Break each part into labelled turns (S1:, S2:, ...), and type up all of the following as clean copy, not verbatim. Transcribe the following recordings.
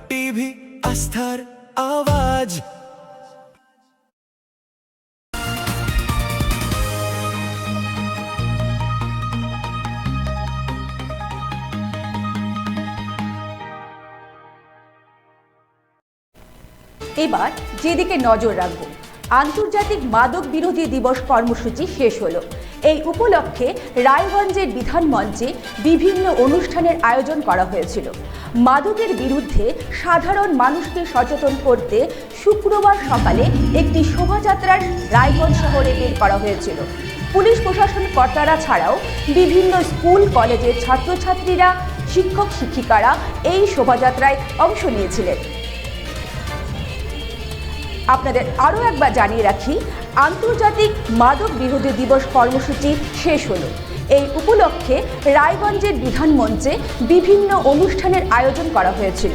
S1: TV, আস্থার আওয়াজ।
S2: এবার যেদিকে নজর রাখবো, আন্তর্জাতিক মাদক বিরোধী দিবস কর্মসূচি শেষ হলো। এই উপলক্ষে রায়গঞ্জের বিধান মঞ্চে বিভিন্ন অনুষ্ঠানের আয়োজন করা হয়েছিল। মাদকের বিরুদ্ধে সাধারণ মানুষকে সচেতন করতে শুক্রবার সকালে একটি শোভাযাত্রার রায়গঞ্জ শহরে বের করা হয়েছিল। পুলিশ প্রশাসন কর্তারা ছাড়াও বিভিন্ন স্কুল কলেজের ছাত্রছাত্রীরা, শিক্ষক শিক্ষিকারা এই শোভাযাত্রায় অংশ নিয়েছিলেন। আপনাদের আরও একবার জানিয়ে রাখি, আন্তর্জাতিক মাদক বিরোধী দিবস কর্মসূচি শেষ হলো। এই উপলক্ষে রায়গঞ্জের বিধান মঞ্চে বিভিন্ন অনুষ্ঠানের আয়োজন করা হয়েছিল।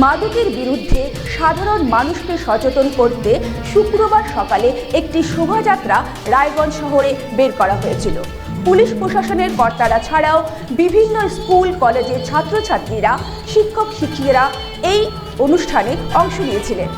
S2: মাদকের বিরুদ্ধে সাধারণ মানুষকে সচেতন করতে শুক্রবার সকালে একটি শোভাযাত্রা রায়গঞ্জ শহরে বের করা হয়েছিল। পুলিশ প্রশাসনের কর্তারা ছাড়াও বিভিন্ন স্কুল কলেজের ছাত্রছাত্রীরা, শিক্ষক শিক্ষিকারা এই অনুষ্ঠানে অংশ নিয়েছিলেন।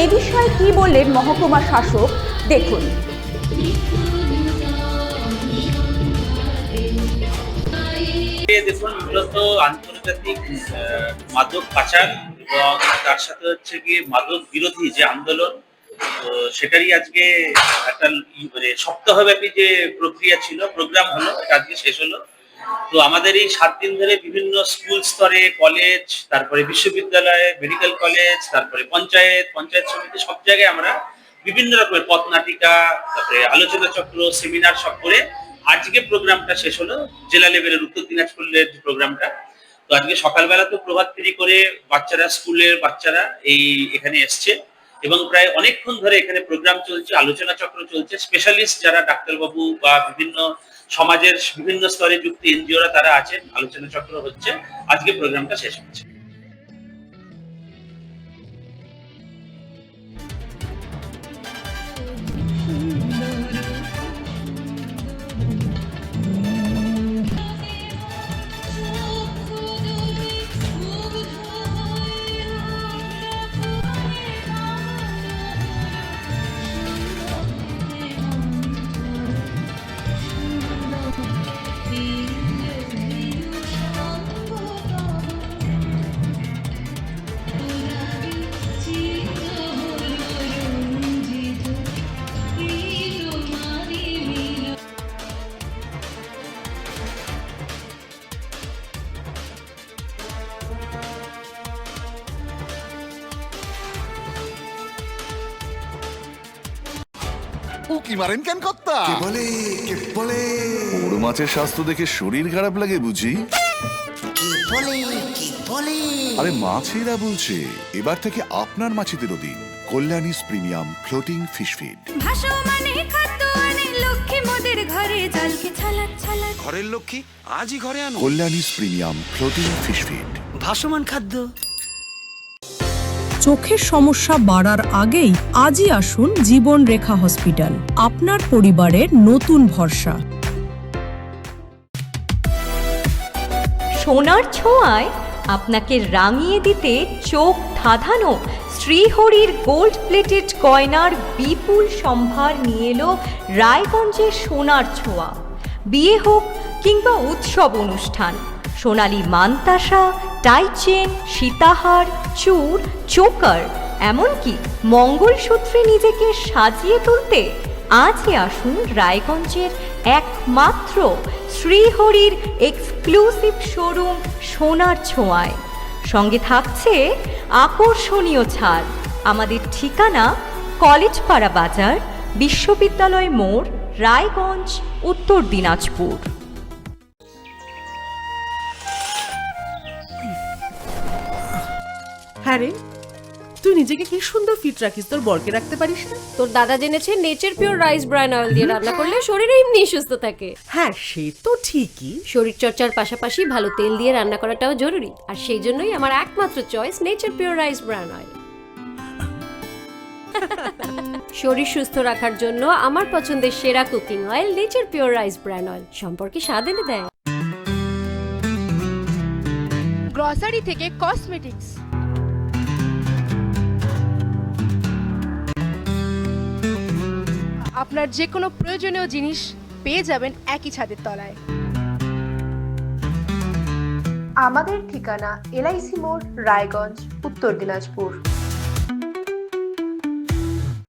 S2: এই বিষয়ে কি বললেন মহকুমা শাসক, দেখুন।
S3: দেখুন, মূলত আন্তর্জাতিক মাদক পাচার এবং তার সাথে হচ্ছে কি মাদক বিরোধী যে আন্দোলন, তো সেটারই আজকে একটা মানে সপ্তাহব্যাপী যে প্রক্রিয়া ছিল, প্রোগ্রাম হলো, এটা আজকে শেষ হলো। তো আমাদের এই 7 দিন ধরে বিভিন্ন স্কুল স্তরে, কলেজ, তারপরে বিশ্ববিদ্যালয়, মেডিকেল কলেজ, তারপরে পঞ্চায়েত সমিতি, সব জায়গায় আমরা বিভিন্ন রকমের পথনাটিকা, তারপরে আলোচনা চক্র, সেমিনার সব করে আজকে প্রোগ্রামটা শেষ হলো। জেলা লেভেলের উত্তর দিনাজপুরের যে প্রোগ্রামটা, তো আজকে সকালবেলা তো প্রভাত ফেরি করে বাচ্চারা, স্কুলের বাচ্চারা এখানে এসছে এবং প্রায় অনেকক্ষণ ধরে এখানে প্রোগ্রাম চলছে, আলোচনা চক্র চলছে। স্পেশালিস্ট যারা ডাক্তারবাবু বা বিভিন্ন সমাজের বিভিন্ন স্তরে যুক্ত এনজিওরা তারা আছেন, আলোচনা চক্র হচ্ছে, আজকে প্রোগ্রামটা শেষ হচ্ছে।
S4: উকি মারেন কেন কর্তা?
S1: কে বলে
S4: বড় মাছের স্বাস্থ্য দেখে শরীর খারাপ লাগে বুঝি?
S1: কি বলে
S4: আরে মাছেরা বলছে, এবার থেকে আপনার মাছেদেরও দিন কল্যাণীস প্রিমিয়াম ফ্লোটিং ফিশ ফিড।
S5: ঘরের লক্ষ্মী আজই ঘরে আনো
S4: কল্যাণীস প্রিমিয়াম ফ্লোটিং ফিশ ফিড।
S5: ভাসমান খাদ্য।
S6: চোখের সমস্যা বাড়ার আগেই আজই আসুন জীবন রেখা হসপিটাল, আপনার পরিবারের নতুন ভরসা।
S7: সোনার ছোঁয়ায় আপনাকে রাঙিয়ে দিতে চোখ ধাঁধানো শ্রীহরির গোল্ড প্লেটেড গয়নার বিপুল সম্ভার নিয়ে এলো রায়গঞ্জের সোনার ছোঁয়া। বিয়ে হোক কিংবা উৎসব অনুষ্ঠান, সোনালী মানতাসা, টাইচেন, সীতাহার, চূড়, চোকার, এমনকি মঙ্গলসূত্রে নিজেকে সাজিয়ে তুলতে আজই আসুন রায়গঞ্জের একমাত্র শ্রীহরির এক্সক্লুসিভ শোরুম সোনার ছোঁয়ায়। সঙ্গে থাকছে আকর্ষণীয় ছাড়। আমাদের ঠিকানা কলেজপাড়া বাজার, বিশ্ববিদ্যালয় মোড়, রায়গঞ্জ, উত্তর দিনাজপুর।
S8: হ্যাঁ রে, তুই নিজেকে কি সুন্দর ফিট রাখিস, তোর বরকে রাখতে পারিস না?
S9: তোর দাদা জেনেছে nature pure rice bran oil দিয়ে রান্না করলে শরীর এমনি সুস্থ থাকে।
S8: হ্যাঁ সে তো ঠিকই।
S9: শরীর চর্চার পাশাপাশি ভালো তেল দিয়ে রান্না করাটাও জরুরি, আর সেই জন্যই আমার একমাত্র choice nature pure rice bran oil. শরীর সুস্থ রাখার জন্য আমার পছন্দের সেরা cooking oil nature pure rice bran oil, সম্পর্কে স্বাদ এনে দেয়।
S2: গ্রসারি থেকে কসমেটিক্স, আপনার যে কোনো প্রয়োজনীয় জিনিস পেয়ে যাবেন একই ছাদের তলায়। আমাদের ঠিকানা LIC মোড়, রায়গঞ্জ, উত্তর দিনাজপুর।